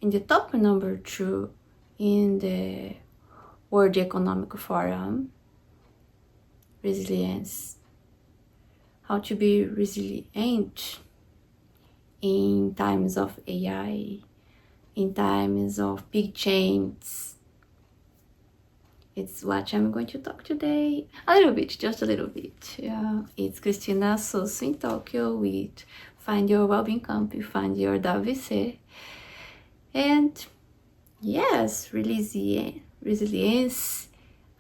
in the top number 2 in the World Economic Forum. Resilience. How to be resilient in times of AI, in times of big changes. It's what I'm going to talk today. A little bit, just a little bit. It's Cristina Sauce in Tokyo with Find Your Wellbeing Camp, Find Your WBC. And yes, resilience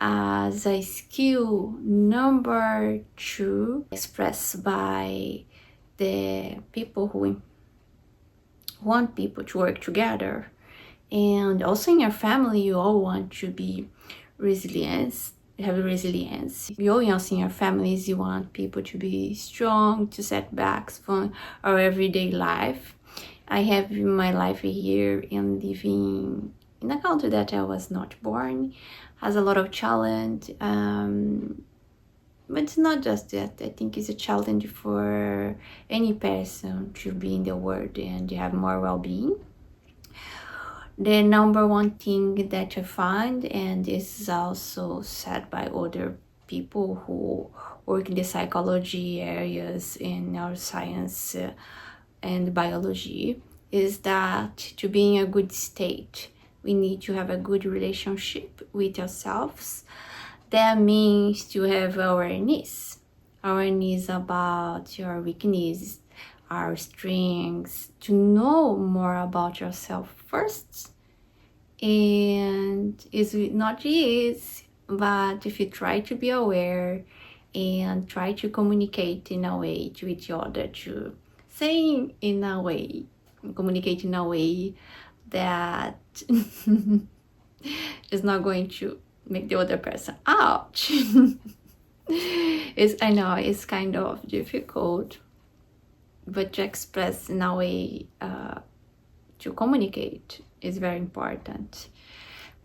as a skill number 2 expressed by the people who want people to work together. And also in your family, you all want to be have resilience. You all in your families, you want people to be strong, to setbacks from our everyday life. I have my life here and living in a country that I was not born, has a lot of challenge, but it's not just that. I think it's a challenge for any person to be in the world and have more well-being. The number 1 thing that I find, and this is also said by other people who work in the psychology areas in neuroscience and biology, is that to be in a good state, we need to have a good relationship with ourselves. That means to have awareness about your weaknesses, our strengths, to know more about yourself first. And it's not easy, but if you try to be aware and try to communicate in a way to each other, to communicate in a way that is not going to make the other person ouch. I know it's kind of difficult, but to express in a way to communicate is very important.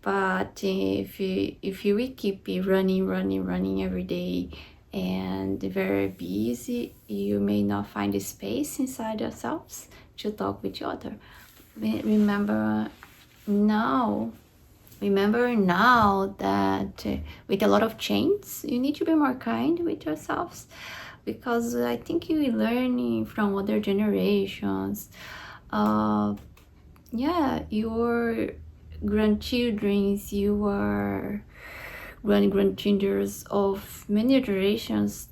But if we keep running every day and very busy, you may not find a space inside yourselves to talk with each other. Remember now that with a lot of change, you need to be more kind with yourselves, because I think you're learning from other generations. Your grandchildren, your grandchildren of many generations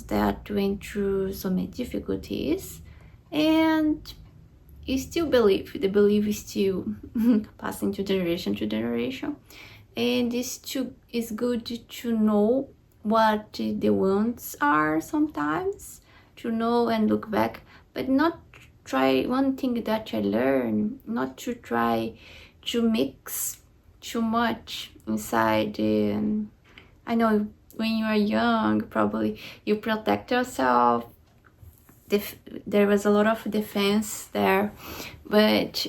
that went through so many difficulties, and you still believe. The belief is still passing to generation, and it's good to know what the wants are sometimes, to know and look back, but not try. One thing that I learned, not to try to mix too much inside. I know when you are young, probably you protect yourself. There was a lot of defense there, but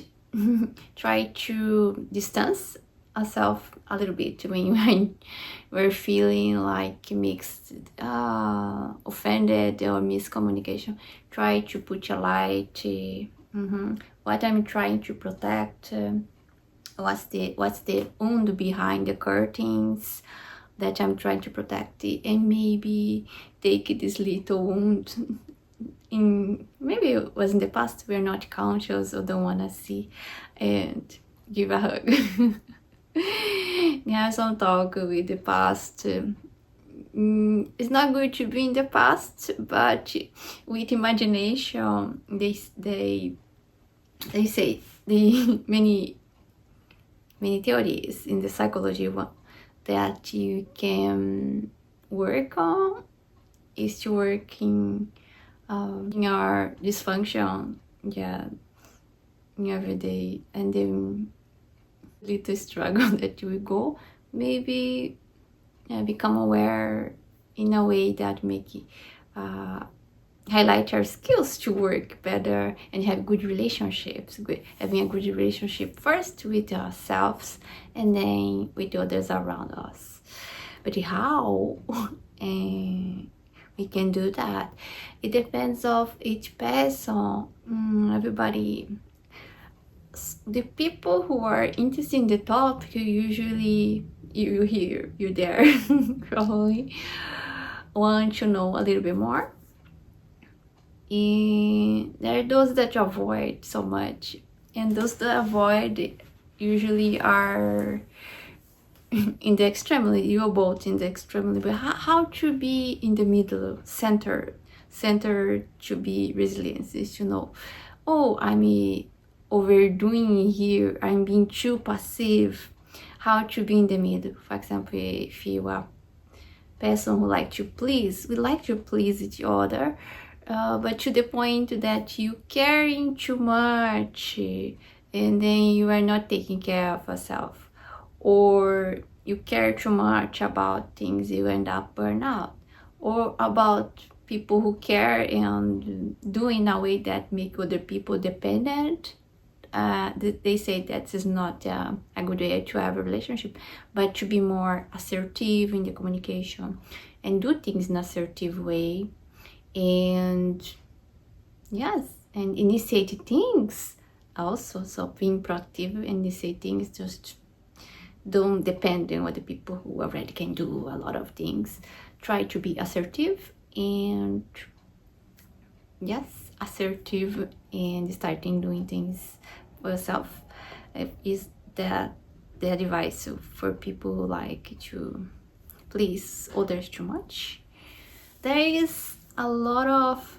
try to distance ourselves a little bit when we're feeling like mixed, offended or miscommunication. Try to put your light. What I'm trying to protect. What's the wound behind the curtains that I'm trying to protect, and maybe take this little wound. Maybe it was in the past, we're not conscious or don't want to see, and give a hug. Have some talk with the past. It's not good to be in the past, but with imagination, they say the many theories in the psychology that you can work on is to work in our dysfunction, every day, and then little struggle that we go, maybe become aware in a way that make highlight our skills to work better and have good relationships. Having a good relationship first with ourselves and then with others around us. But how we can do that? It depends of each person. Everybody the people who are interested in the topic, usually you're there probably want to know a little bit more. And there are those that avoid so much, and those that avoid usually are in the extremely, you're both in the extremely, but how to be in the middle, center to be resilience is to know, oh, I'm overdoing here, I'm being too passive. How to be in the middle. For example, if you are a person who like to please, we like to please each other, but to the point that you caring too much, and then you are not taking care of yourself, or you care too much about things, you end up burn out, or about people who care and do in a way that make other people dependent. They say that is not a good way to have a relationship, but to be more assertive in the communication and do things in an assertive way, and yes, and initiate things also. So being proactive and initiate things, just don't depend on other people who already can do a lot of things. Try to be assertive, and yes, assertive and starting doing things for yourself is that the advice for people who like to please others too much. There is a lot of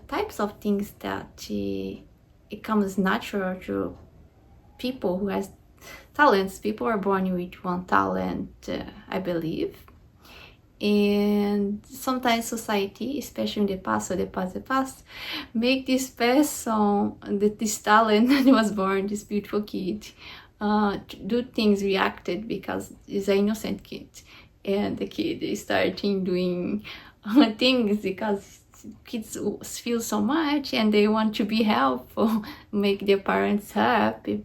types of things that it comes natural to people who has talents. People are born with one talent, I believe. And sometimes society, especially in the past, make this person, this talent that was born, this beautiful kid, do things reacted because he's an innocent kid. And the kid is starting doing things because kids feel so much and they want to be helpful, make their parents happy.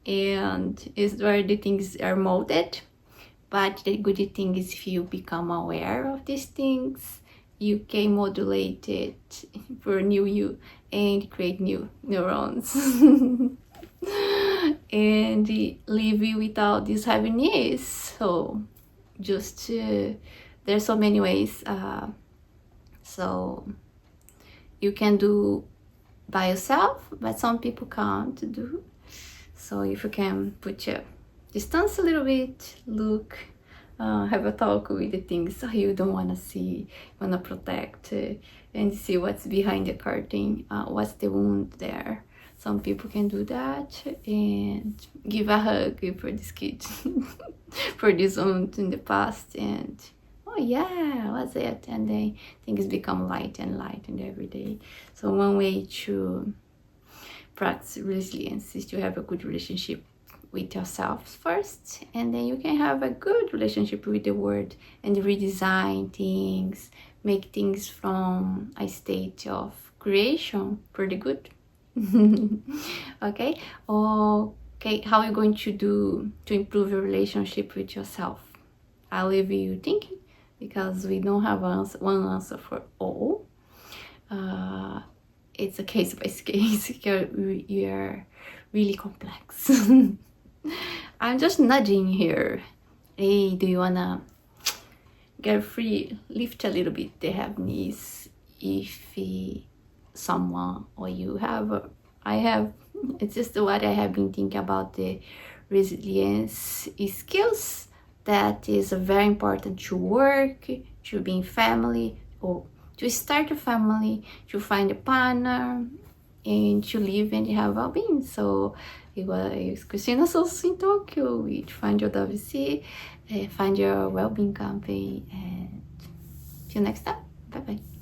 And it's where the things are molded. But the good thing is if you become aware of these things, you can modulate it for new you and create new neurons and live without this heaviness. So just there's so many ways. So you can do by yourself, but some people can't do. So if you can put your distance a little bit, look, have a talk with the things you don't want to see, want to protect, and see what's behind the curtain, what's the wound there. Some people can do that, and give a hug for this kid, for this wound in the past, and oh yeah, what's it? And then things become light and every day. So one way to practice resilience is to have a good relationship with yourself first, and then you can have a good relationship with the world and redesign things, make things from a state of creation for the good. Okay, how are you going to do to improve your relationship with yourself? I'll leave you thinking, because we don't have one answer for all. It's a case by case. You're really complex. I'm just nudging here. Hey, do you wanna get free? Lift a little bit the heaviness. If someone or you have, I have, it's just what I have been thinking about, the resilience skills that is very important to work, to be in family, or to start a family, to find a partner, and to live and have well-being. So it was Cristina Sauce in Tokyo with Find Your WBC, Find Your Wellbeing Camp, and till next time. Bye bye.